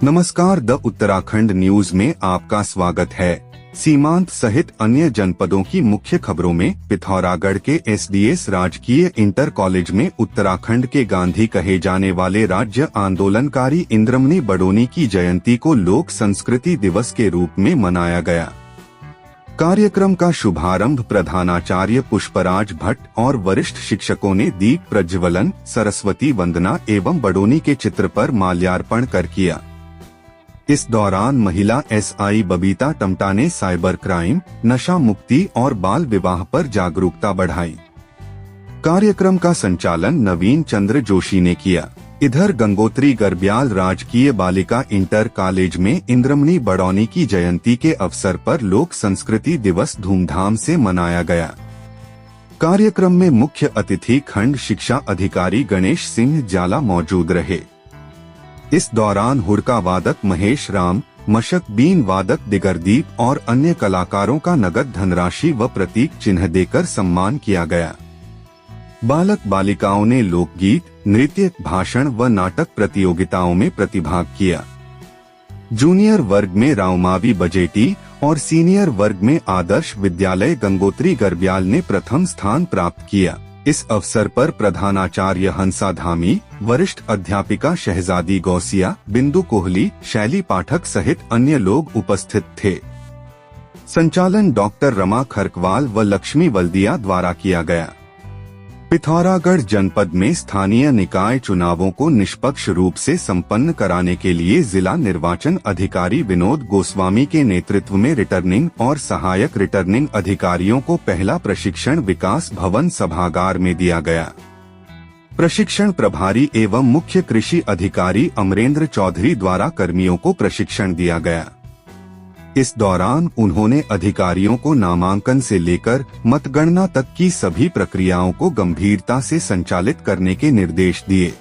नमस्कार, the Uttarakhand news में आपका स्वागत है। सीमांत सहित अन्य जनपदों की मुख्य खबरों में पिथौरागढ़ के एसडीएस राजकीय इंटर कॉलेज में उत्तराखंड के गांधी कहे जाने वाले राज्य आंदोलनकारी इंद्रमणि बडोनी की जयंती को लोक संस्कृति दिवस के रूप में मनाया गया। कार्यक्रम का शुभारंभ प्रधानाचार्य पुष्पराज भट्ट और वरिष्ठ शिक्षकों ने दीप प्रज्वलन, सरस्वती वंदना एवं बडोनी के चित्र पर माल्यार्पण कर किया। इस दौरान महिला एसआई बबीता टमटा ने साइबर क्राइम, नशा मुक्ति और बाल विवाह पर जागरूकता बढ़ाई। कार्यक्रम का संचालन नवीन चंद्र जोशी ने किया। इधर गंगोत्री गर्ब्याल राजकीय बालिका इंटर कॉलेज में इंद्रमणि बडोनी की जयंती के अवसर पर लोक संस्कृति दिवस धूमधाम से मनाया गया। कार्यक्रम में मुख्य अतिथि खंड शिक्षा अधिकारी गणेश सिंह जाला मौजूद रहे। इस दौरान हुड़का वादक महेश राम, मशक बीन वादक दिगरदीप और अन्य कलाकारों का नगद धनराशि व प्रतीक चिन्ह देकर सम्मान किया गया। बालक बालिकाओं ने लोकगीत, नृत्य, भाषण व नाटक प्रतियोगिताओं में प्रतिभाग किया। जूनियर वर्ग में रावमावी बजेटी और सीनियर वर्ग में आदर्श विद्यालय गंगोत्री गर्ब्याल ने प्रथम स्थान प्राप्त किया। इस अवसर पर प्रधानाचार्य हंसा धामी, वरिष्ठ अध्यापिका शहजादी गौसिया, बिंदु कोहली, शैली पाठक सहित अन्य लोग उपस्थित थे। संचालन डॉक्टर रमा खरकवाल व लक्ष्मी वल्दिया द्वारा किया गया। पिथौरागढ़ जनपद में स्थानीय निकाय चुनावों को निष्पक्ष रूप से संपन्न कराने के लिए जिला निर्वाचन अधिकारी विनोद गोस्वामी के नेतृत्व में रिटर्निंग और सहायक रिटर्निंग अधिकारियों को पहला प्रशिक्षण विकास भवन सभागार में दिया गया। प्रशिक्षण प्रभारी एवं मुख्य कृषि अधिकारी अमरेंद्र चौधरी द्वारा कर्मियों को प्रशिक्षण दिया गया। इस दौरान उन्होंने अधिकारियों को नामांकन से लेकर मतगणना तक की सभी प्रक्रियाओं को गंभीरता से संचालित करने के निर्देश दिए।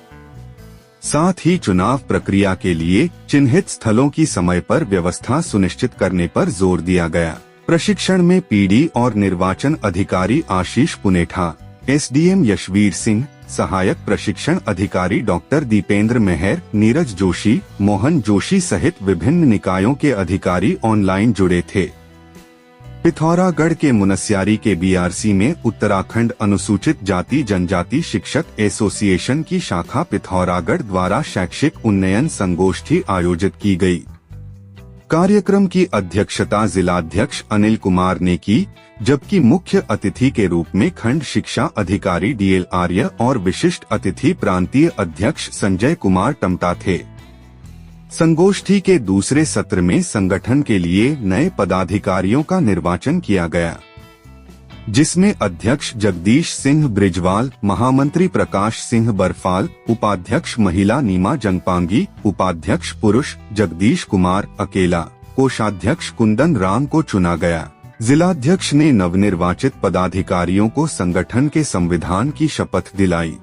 साथ ही चुनाव प्रक्रिया के लिए चिन्हित स्थलों की समय पर व्यवस्था सुनिश्चित करने पर जोर दिया गया। प्रशिक्षण में पीडी और निर्वाचन अधिकारी आशीष पुनेठा, एसडीएम यशवीर सिंह, सहायक प्रशिक्षण अधिकारी डॉक्टर दीपेंद्र मेहर, नीरज जोशी, मोहन जोशी सहित विभिन्न निकायों के अधिकारी ऑनलाइन जुड़े थे। पिथौरागढ़ के मुनस्यारी के बीआरसी में उत्तराखंड अनुसूचित जाति जनजाति शिक्षक एसोसिएशन की शाखा पिथौरागढ़ द्वारा शैक्षिक उन्नयन संगोष्ठी आयोजित की गई। कार्यक्रम की अध्यक्षता जिलाध्यक्ष अनिल कुमार ने की, जबकि मुख्य अतिथि के रूप में खंड शिक्षा अधिकारी डीएल आर्य और विशिष्ट अतिथि प्रांतीय अध्यक्ष संजय कुमार टमटा थे। संगोष्ठी के दूसरे सत्र में संगठन के लिए नए पदाधिकारियों का निर्वाचन किया गया, जिसमें अध्यक्ष जगदीश सिंह ब्रिजवाल, महामंत्री प्रकाश सिंह बरफाल, उपाध्यक्ष महिला नीमा जंगपांगी, उपाध्यक्ष पुरुष जगदीश कुमार अकेला, कोषाध्यक्ष कुंदन राम को चुना गया। जिलाध्यक्ष ने नवनिर्वाचित पदाधिकारियों को संगठन के संविधान की शपथ दिलाई।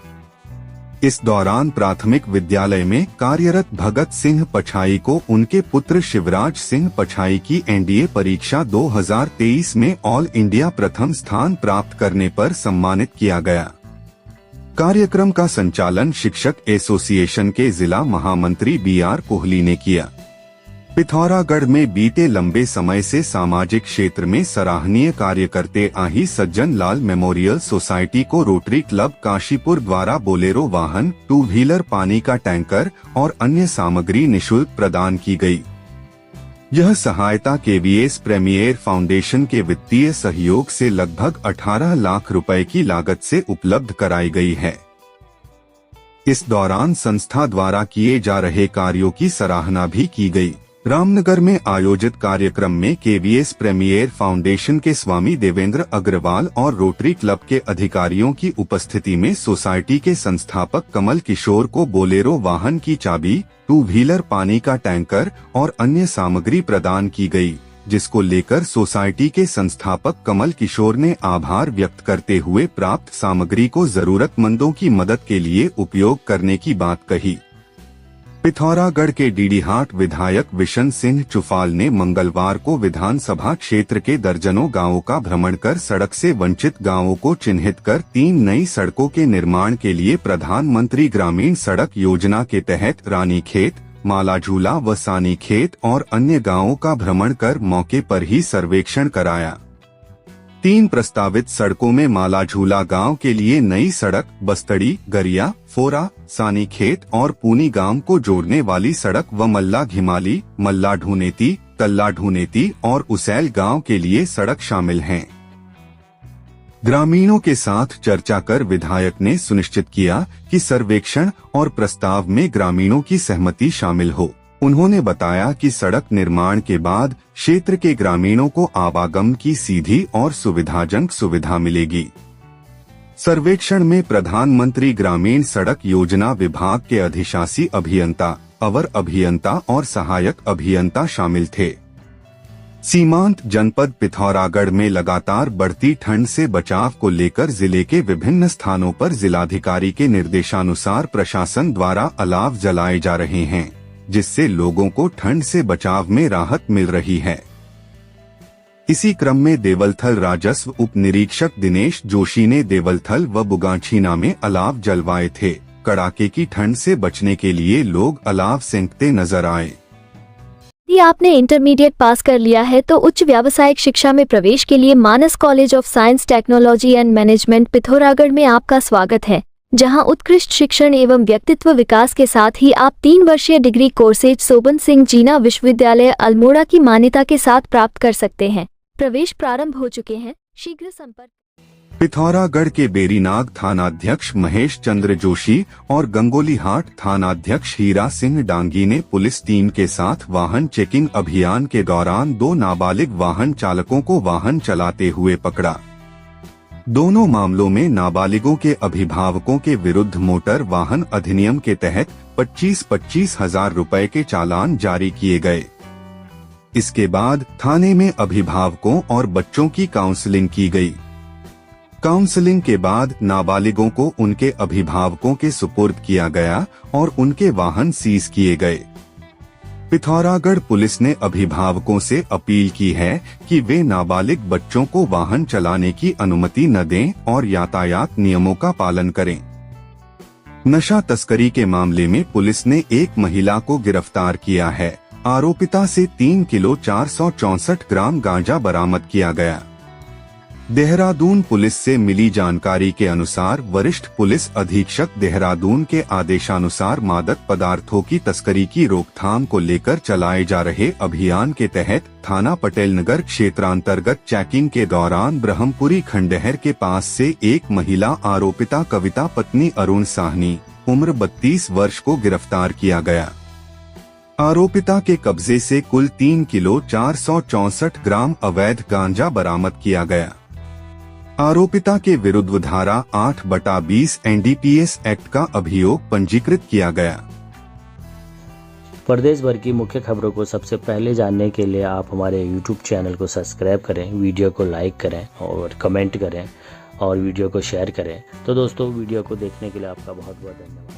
इस दौरान प्राथमिक विद्यालय में कार्यरत भगत सिंह पछाई को उनके पुत्र शिवराज सिंह पछाई की एनडीए परीक्षा 2023 में ऑल इंडिया प्रथम स्थान प्राप्त करने पर सम्मानित किया गया। कार्यक्रम का संचालन शिक्षक एसोसिएशन के जिला महामंत्री बीआर कोहली ने किया। पिथौरागढ़ में बीते लंबे समय से सामाजिक क्षेत्र में सराहनीय कार्य करते आही सज्जन लाल मेमोरियल सोसाइटी को रोटरी क्लब काशीपुर द्वारा बोलेरो वाहन, 2 व्हीलर, पानी का टैंकर और अन्य सामग्री निःशुल्क प्रदान की गई। यह सहायता केवीएस प्रीमियर फाउंडेशन के वित्तीय सहयोग से लगभग 18 लाख रुपए की लागत से उपलब्ध कराई गई है। इस दौरान संस्था द्वारा किए जा रहे कार्यों की सराहना भी की गई। रामनगर में आयोजित कार्यक्रम में केवीएस प्रीमियर फाउंडेशन के स्वामी देवेंद्र अग्रवाल और रोटरी क्लब के अधिकारियों की उपस्थिति में सोसाइटी के संस्थापक कमल किशोर को बोलेरो वाहन की चाबी, 2 व्हीलर, पानी का टैंकर और अन्य सामग्री प्रदान की गई, जिसको लेकर सोसाइटी के संस्थापक कमल किशोर ने आभार व्यक्त करते हुए प्राप्त सामग्री को जरूरतमंदों की मदद के लिए उपयोग करने की बात कही। पिथौरागढ़ के डीडीहाट विधायक विशन सिंह चुफाल ने मंगलवार को विधानसभा क्षेत्र के दर्जनों गांवों का भ्रमण कर सड़क से वंचित गांवों को चिन्हित कर 3 नई सड़कों के निर्माण के लिए प्रधानमंत्री ग्रामीण सड़क योजना के तहत रानीखेत, मालाझूला व सानीखेत और अन्य गांवों का भ्रमण कर मौके पर ही सर्वेक्षण कराया। 3 प्रस्तावित सड़कों में मालाझूला गांव के लिए नई सड़क, बस्तड़ी, गरिया, फोरा, सानीखेत और पूनी गांव को जोड़ने वाली सड़क व मल्ला घिमाली, मल्ला ढूनेती, तल्ला ढूनेती और उसैल गांव के लिए सड़क शामिल हैं। ग्रामीणों के साथ चर्चा कर विधायक ने सुनिश्चित किया कि सर्वेक्षण और प्रस्ताव में ग्रामीणों की सहमति शामिल हो। उन्होंने बताया कि सड़क निर्माण के बाद क्षेत्र के ग्रामीणों को आवागमन की सीधी और सुविधाजनक सुविधा मिलेगी। सर्वेक्षण में प्रधानमंत्री ग्रामीण सड़क योजना विभाग के अधिशासी अभियंता, अवर अभियंता और सहायक अभियंता शामिल थे। सीमांत जनपद पिथौरागढ़ में लगातार बढ़ती ठंड से बचाव को लेकर जिले के विभिन्न स्थानों पर जिलाधिकारी के निर्देशानुसार प्रशासन द्वारा अलाव जलाए जा रहे हैं, जिससे लोगों को ठंड से बचाव में राहत मिल रही है। इसी क्रम में देवलथल राजस्व उप निरीक्षक दिनेश जोशी ने देवलथल व बुगाछीना में अलाव जलवाए थे। कड़ाके की ठंड से बचने के लिए लोग अलाव सेंकते नजर आए। यदि आपने इंटरमीडिएट पास कर लिया है तो उच्च व्यावसायिक शिक्षा में प्रवेश के लिए Manas college of science, technology and management Pithoragarh में आपका स्वागत है, जहां उत्कृष्ट शिक्षण एवं व्यक्तित्व विकास के साथ ही आप 3 वर्षीय डिग्री कोर्सेज सोबन सिंह जीना विश्वविद्यालय अल्मोड़ा की मान्यता के साथ प्राप्त कर सकते हैं। प्रवेश प्रारंभ हो चुके हैं, शीघ्र संपर्क। पिथौरागढ़ के बेरीनाग थानाध्यक्ष महेश चंद्र जोशी और गंगोलीहाट थानाध्यक्ष हीरा सिंह डांगी ने पुलिस टीम के साथ वाहन चेकिंग अभियान के दौरान 2 नाबालिग वाहन चालकों को वाहन चलाते हुए पकड़ा। दोनों मामलों में नाबालिगों के अभिभावकों के विरुद्ध मोटर वाहन अधिनियम के तहत 25-25 हजार रुपए के चालान जारी किए गए। इसके बाद थाने में अभिभावकों और बच्चों की काउंसलिंग की गई। काउंसलिंग के बाद नाबालिगों को उनके अभिभावकों के सुपुर्द किया गया और उनके वाहन सीज किए गए। पिथौरागढ़ पुलिस ने अभिभावकों से अपील की है कि वे नाबालिग बच्चों को वाहन चलाने की अनुमति न दें और यातायात नियमों का पालन करें। नशा तस्करी के मामले में पुलिस ने एक महिला को गिरफ्तार किया है। आरोपिता से 3 किलो 464 ग्राम गांजा बरामद किया गया। देहरादून पुलिस से मिली जानकारी के अनुसार वरिष्ठ पुलिस अधीक्षक देहरादून के आदेशानुसार मादक पदार्थों की तस्करी की रोकथाम को लेकर चलाए जा रहे अभियान के तहत थाना पटेल नगर क्षेत्रांतर्गत चेकिंग के दौरान ब्रह्मपुरी खंडहर के पास से एक महिला आरोपिता कविता पत्नी अरुण साहनी उम्र 32 वर्ष को गिरफ्तार किया गया। आरोपिता के कब्जे से कुल 3 किलो 464 ग्राम अवैध गांजा बरामद किया गया। आरोपिता के विरुद्ध धारा 8/20 NDPS एक्ट का अभियोग पंजीकृत किया गया। प्रदेश भर की मुख्य खबरों को सबसे पहले जानने के लिए आप हमारे YouTube चैनल को सब्सक्राइब करें, वीडियो को लाइक करें और कमेंट करें और वीडियो को शेयर करें। तो दोस्तों, वीडियो को देखने के लिए आपका बहुत बहुत धन्यवाद।